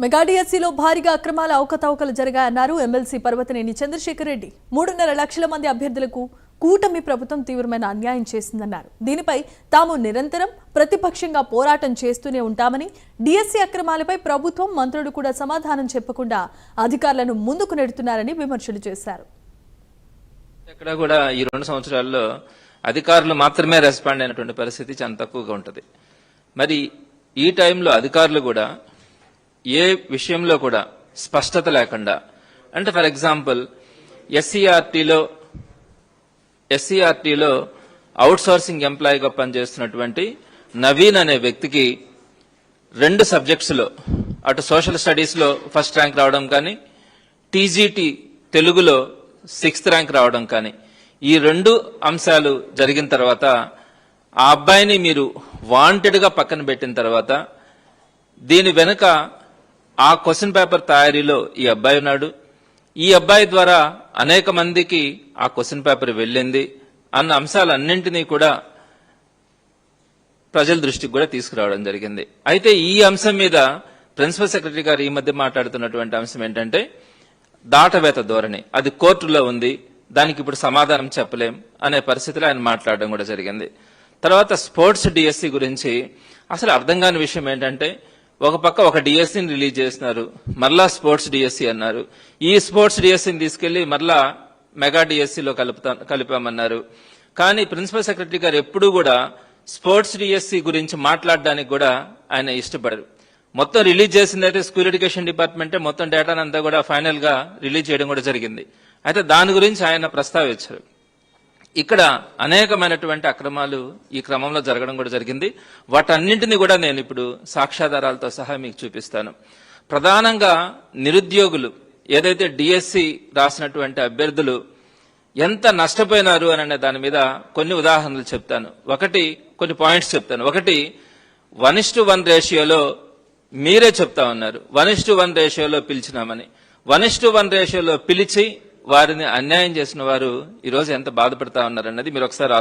Mega డిఎస్సీలో భారీగా అక్రమాల అవకతవకలు జరిగాయన్నారు ఎమ్మెల్సీ పర్వతనేని చంద్రశేఖర్ రెడ్డి. 3.5 లక్షల మంది అభ్యర్థులకు కూటమి ప్రభుత్వం తీవ్రమైన అన్యాయం చేసిందన్నారు. దీనిపై తాము నిరంతరం ప్రతిపక్షంగా పోరాటం చేస్తూనే ఉంటామని, డిఎస్సీ అక్రమాలపై ప్రభుత్వం మంత్రులు కూడా సమాధానం చెప్పకుండా అధికారులను ముందుకు నెడుతున్నారని విమర్శలు చేశారు. ఇక్కడ కూడా ఈ 2 సంవత్సరాల్లో అధికారులు మాత్రమే రెస్పాండ్ అయినటువంటి పరిస్థితి చాలా తక్కువగా ఉంటుంది. మరి ఈ టైంలో అధికారులు కూడా ఏ విషయంలో కూడా స్పష్టత లేకుండా, అంటే ఫర్ ఎగ్జాంపుల్ ఎస్సీఆర్టీలో అవుట్ సోర్సింగ్ ఎంప్లాయీగా పనిచేస్తున్నటువంటి నవీన్ అనే వ్యక్తికి 2 సబ్జెక్ట్స్ లో, అటు సోషల్ స్టడీస్ లో ఫస్ట్ ర్యాంక్ రావడం కానీ, టీజీటీ తెలుగులో 6th ర్యాంక్ రావడం కానీ, ఈ 2 అంశాలు జరిగిన తర్వాత ఆ అబ్బాయిని మీరు వాంటెడ్ గా పక్కన పెట్టిన తర్వాత దీని వెనుక ఆ క్వశ్చన్ పేపర్ తయారీలో ఈ అబ్బాయి ఉన్నాడు, ఈ అబ్బాయి ద్వారా అనేక మందికి ఆ క్వశ్చన్ పేపర్ వెళ్ళింది అన్న అంశాలన్నింటినీ కూడా ప్రజల దృష్టికి కూడా తీసుకురావడం జరిగింది. అయితే ఈ అంశం మీద ప్రిన్సిపల్ సెక్రటరీ గారు ఈ మధ్య మాట్లాడుతున్నటువంటి అంశం ఏంటంటే దాటవేత ధోరణి, అది కోర్టులో ఉంది, దానికి ఇప్పుడు సమాధానం చెప్పలేం అనే పరిస్థితిలో ఆయన మాట్లాడడం కూడా జరిగింది. తర్వాత స్పోర్ట్స్ డిఎస్సి గురించి అసలు అర్థం కాని విషయం ఏంటంటే, ఒక పక్క ఒక డిఎస్సిని రిలీజ్ చేస్తున్నారు, మరలా స్పోర్ట్స్ డిఎస్సి అన్నారు, ఈ స్పోర్ట్స్ డిఎస్సిని తీసుకెళ్లి మరలా మెగా డిఎస్సిలో కలిపామన్నారు. కానీ ప్రిన్సిపల్ సెక్రటరీ గారు ఎప్పుడూ కూడా స్పోర్ట్స్ డిఎస్సి గురించి మాట్లాడడానికి కూడా ఆయన ఇష్టపడరు. మొత్తం రిలీజ్ చేసిందైతే స్కూల్ ఎడ్యుకేషన్ డిపార్ట్మెంటే మొత్తం డేటానంతా కూడా ఫైనల్ గా రిలీజ్ చేయడం కూడా జరిగింది. అయితే దాని గురించి ఆయన ప్రస్తావించారు. ఇక్కడ అనేకమైనటువంటి అక్రమాలు ఈ క్రమంలో జరగడం కూడా జరిగింది. వాటన్నింటినీ కూడా నేను ఇప్పుడు సాక్ష్యాధారాలతో సహా మీకు చూపిస్తాను. ప్రధానంగా నిరుద్యోగులు ఏదైతే డిఎస్సి రాసినటువంటి అభ్యర్థులు ఎంత నష్టపోయినారు అనే దాని మీద కొన్ని ఉదాహరణలు చెప్తాను. కొన్ని పాయింట్స్ చెప్తాను. 1:1 రేషియోలో మీరే చెప్తా ఉన్నారు 1:1 రేషియోలో పిలిచినామని. 1:1 రేషియోలో పిలిచి వారిని అన్యాయం చేసిన వారు ఈరోజు ఎంత బాధపడతా ఉన్నారన్నది మీరు ఒకసారి